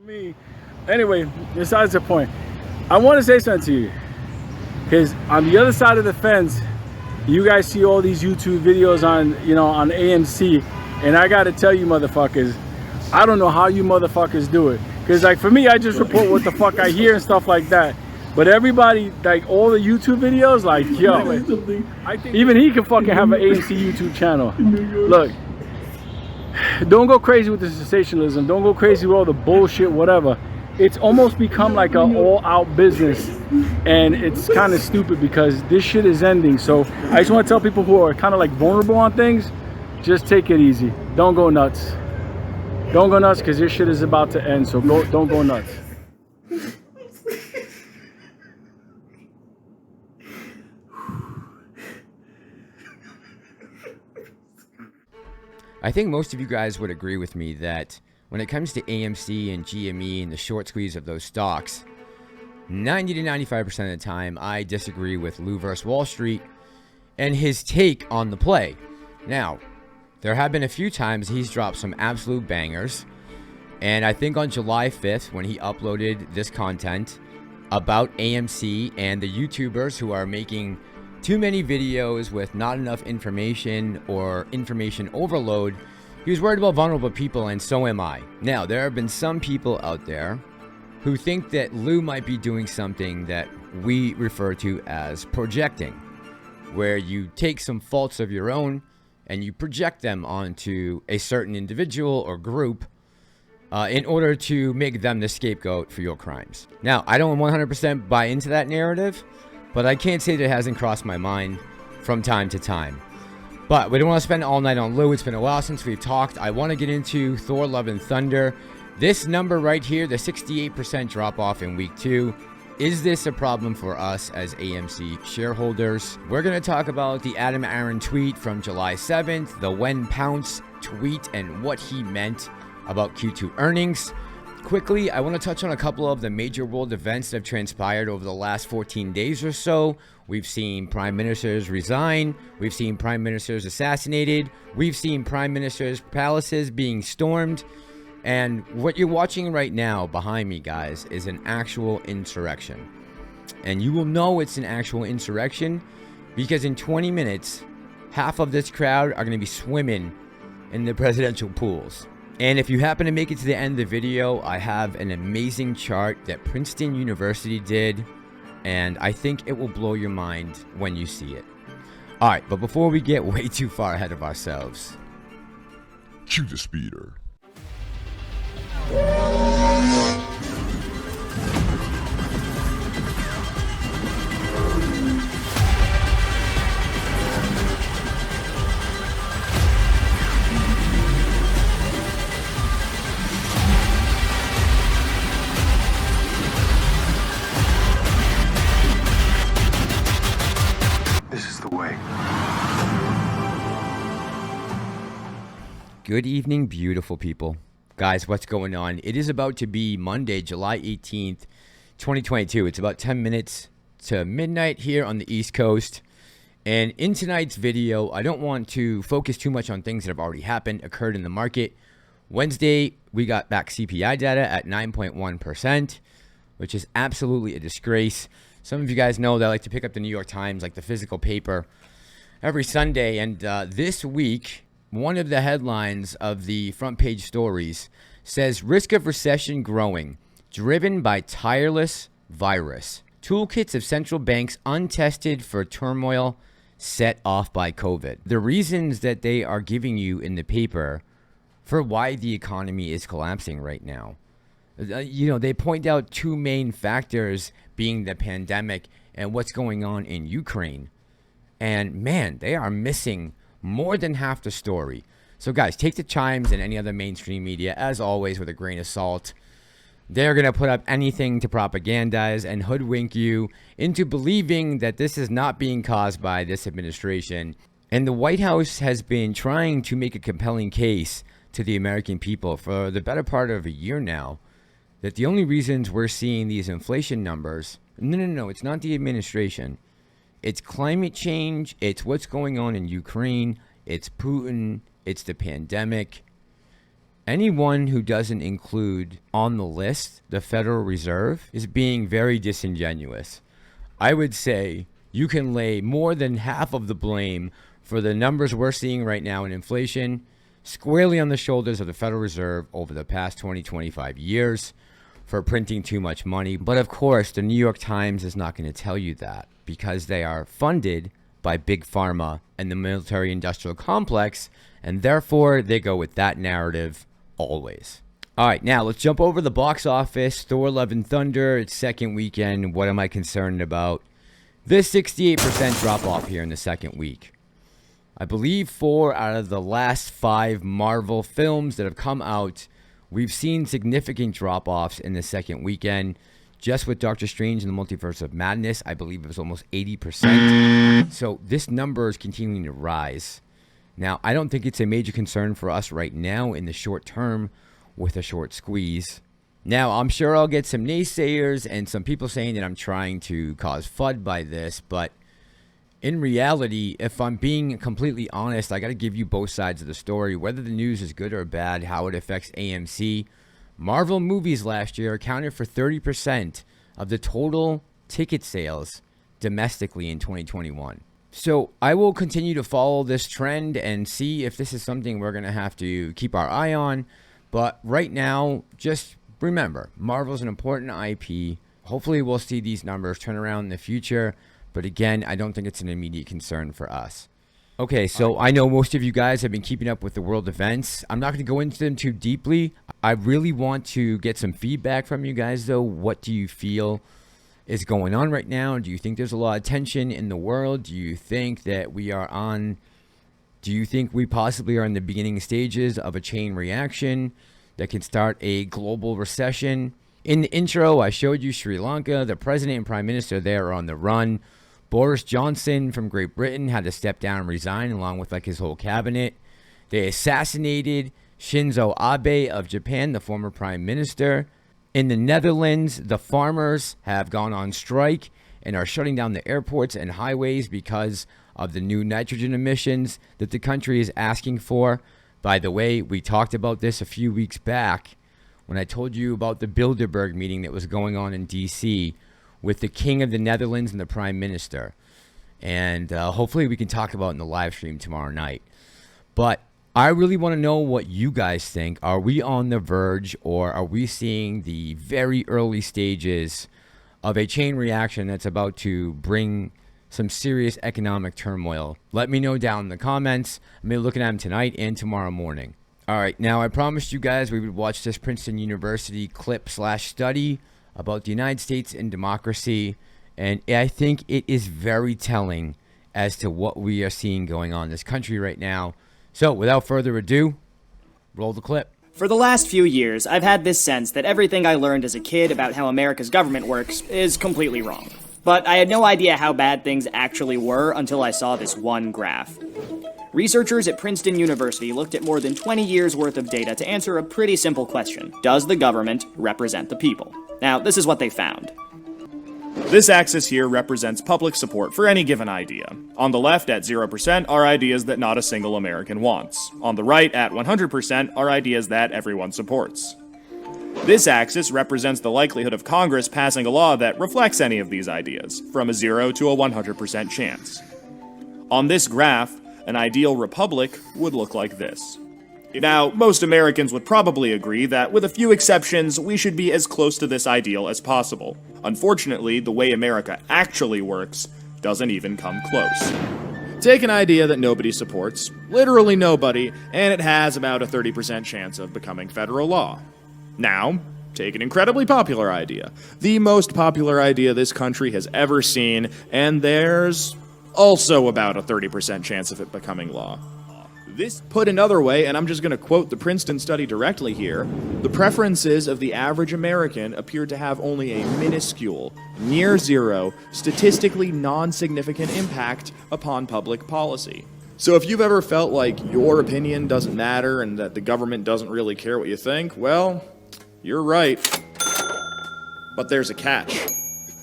Me, anyway, besides the point, I want to say something to you, because on the other side of the fence, you guys see all these YouTube videos on, on AMC, and I got to tell you motherfuckers, I don't know how you motherfuckers do it, because like for me, I just report what the fuck I hear and stuff like that, but everybody, like all the YouTube videos, like yo, I think even he can fucking have an AMC YouTube channel. Look, don't go crazy with the sensationalism, don't go crazy with all the bullshit, whatever. It's almost become like an all-out business, and it's kind of stupid because this shit is ending. So I just want to tell people who are kind of like vulnerable on things, just take it easy. Don't go nuts. Don't go nuts, because this shit is about to end. So don't go nuts. I think most of you guys would agree with me that when it comes to AMC and GME and the short squeeze of those stocks, 90 to 95% of the time, I disagree with Lou vs. Wall Street and his take on the play. Now, there have been a few times he's dropped some absolute bangers, and I think on July 5th, when he uploaded this content about AMC and the YouTubers who are making too many videos with not enough information or information overload, he was worried about vulnerable people, and so am I. Now, there have been some people out there who think that Lou might be doing something that we refer to as projecting, where you take some faults of your own and you project them onto a certain individual or group in order to make them the scapegoat for your crimes. Now, I don't 100% buy into that narrative, but I can't say that it hasn't crossed my mind from time to time. But we don't want to spend all night on Lou. It's been a while since we've talked. I want to get into Thor, Love, and Thunder. This number right here, the 68% drop off in week 2, is this a problem for us as AMC shareholders? We're going to talk about the Adam Aaron tweet from July 7th, the When Pounce tweet, and what he meant about Q2 earnings. Quickly, I want to touch on a couple of the major world events that have transpired over the last 14 days or so. We've seen prime ministers resign. We've seen prime ministers assassinated. We've seen prime ministers' palaces being stormed. And what you're watching right now behind me, guys, is an actual insurrection. And you will know it's an actual insurrection because in 20 minutes, half of this crowd are going to be swimming in the presidential pools. And if you happen to make it to the end of the video, I have an amazing chart that Princeton University did, and I think it will blow your mind when you see it. Alright, but before we get way too far ahead of ourselves, cue the speeder. good evening, beautiful people. Guys, what's going on? It is about to be Monday, July 18th, 2022. It's about 10 minutes to midnight here on the East Coast. And in tonight's video, I don't want to focus too much on things that have already happened, occurred in the market. Wednesday, we got back CPI data at 9.1%, which is absolutely a disgrace. Some of you guys know that I like to pick up the New York Times, like the physical paper, every Sunday. And this week, one of the headlines of the front page stories says, risk of recession growing, driven by tireless virus. Toolkits of central banks untested for turmoil set off by COVID. The reasons that they are giving you in the paper for why the economy is collapsing right now. They point out two main factors being the pandemic and what's going on in Ukraine. And man, they are missing more than half the story. So guys, take the Chimes and any other mainstream media, as always, with a grain of salt. They're going to put up anything to propagandize and hoodwink you into believing that this is not being caused by this administration. And the White House has been trying to make a compelling case to the American people for the better part of a year now that the only reasons we're seeing these inflation numbers, no, it's not the administration. It's climate change, it's what's going on in Ukraine, it's Putin, it's the pandemic. Anyone who doesn't include on the list the Federal Reserve is being very disingenuous. I would say you can lay more than half of the blame for the numbers we're seeing right now in inflation squarely on the shoulders of the Federal Reserve over the past 20-25 years for printing too much money. But of course, the New York Times is not going to tell you that because they are funded by Big Pharma and the military-industrial complex, and therefore they go with that narrative always. All right, now let's jump over the box office. Thor: Love and Thunder, its second weekend. What am I concerned about? This 68% drop-off here in the second week. I believe 4 out of the last 5 Marvel films that have come out, we've seen significant drop-offs in the second weekend. Just with Doctor Strange and the Multiverse of Madness, I believe it was almost 80%. So this number is continuing to rise. Now, I don't think it's a major concern for us right now in the short term with a short squeeze. Now, I'm sure I'll get some naysayers and some people saying that I'm trying to cause FUD by this, but in reality, if I'm being completely honest, I got to give you both sides of the story, whether the news is good or bad, how it affects AMC. Marvel movies last year accounted for 30% of the total ticket sales domestically in 2021. So I will continue to follow this trend and see if this is something we're going to have to keep our eye on. But right now, just remember, Marvel's an important IP. Hopefully we'll see these numbers turn around in the future. But again, I don't think it's an immediate concern for us. Okay, so I know most of you guys have been keeping up with the world events. I'm not going to go into them too deeply. I really want to get some feedback from you guys, though. What do you feel is going on right now? Do you think there's a lot of tension in the world? Do you think that we possibly are in the beginning stages of a chain reaction that can start a global recession? In the intro, I showed you Sri Lanka. The president and prime minister there are on the run. Boris Johnson from Great Britain had to step down and resign along with his whole cabinet. They assassinated Shinzo Abe of Japan, the former prime minister. In the Netherlands, the farmers have gone on strike and are shutting down the airports and highways because of the new nitrogen emissions that the country is asking for. By the way, we talked about this a few weeks back when I told you about the Bilderberg meeting that was going on in D.C. with the King of the Netherlands and the Prime Minister. And hopefully we can talk about it in the live stream tomorrow night. But I really want to know what you guys think. Are we on the verge, or are we seeing the very early stages of a chain reaction that's about to bring some serious economic turmoil? Let me know down in the comments. I'm going to be looking at them tonight and tomorrow morning. All right, now I promised you guys we would watch this Princeton University clip/study about the United States and democracy, and I think it is very telling as to what we are seeing going on in this country right now. So, without further ado, roll the clip. For the last few years, I've had this sense that everything I learned as a kid about how America's government works is completely wrong. But I had no idea how bad things actually were until I saw this one graph. Researchers at Princeton University looked at more than 20 years worth of data to answer a pretty simple question. Does the government represent the people? Now, this is what they found. This axis here represents public support for any given idea. On the left, at 0%, are ideas that not a single American wants. On the right, at 100%, are ideas that everyone supports. This axis represents the likelihood of Congress passing a law that reflects any of these ideas, from a 0 to a 100% chance. On this graph, an ideal republic would look like this. Now, most Americans would probably agree that, with a few exceptions, we should be as close to this ideal as possible. Unfortunately, the way America actually works doesn't even come close. Take an idea that nobody supports, literally nobody, and it has about a 30% chance of becoming federal law. Now, take an incredibly popular idea, the most popular idea this country has ever seen, and there's also about a 30% chance of it becoming law. This, put another way, and I'm just going to quote the Princeton study directly here, the preferences of the average American appear to have only a minuscule, near zero, statistically non-significant impact upon public policy. So if you've ever felt like your opinion doesn't matter and that the government doesn't really care what you think, well, you're right. But there's a catch.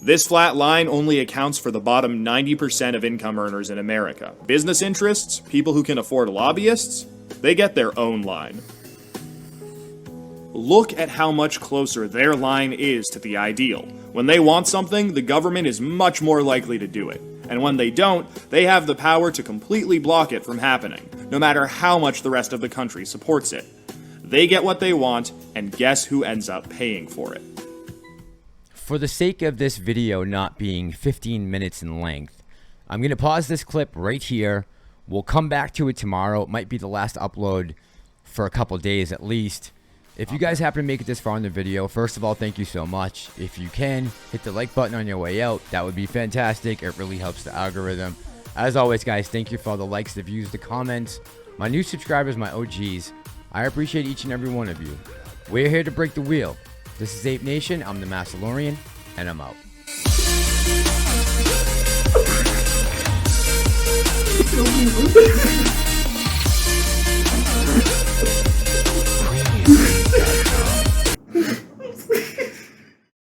This flat line only accounts for the bottom 90% of income earners in America. Business interests, people who can afford lobbyists, they get their own line. Look at how much closer their line is to the ideal. When they want something, the government is much more likely to do it. And when they don't, they have the power to completely block it from happening, no matter how much the rest of the country supports it. They get what they want, and guess who ends up paying for it? For the sake of this video not being 15 minutes in length, I'm going to pause this clip right here. We'll come back to it tomorrow. It might be the last upload for a couple days at least. If you guys happen to make it this far in the video, first of all, thank you so much. If you can, hit the like button on your way out. That would be fantastic. It really helps the algorithm. As always, guys, thank you for all the likes, the views, the comments. My new subscribers, my OGs. I appreciate each and every one of you. We're here to break the wheel. This is Ape Nation. I'm the Massalorian, and I'm out.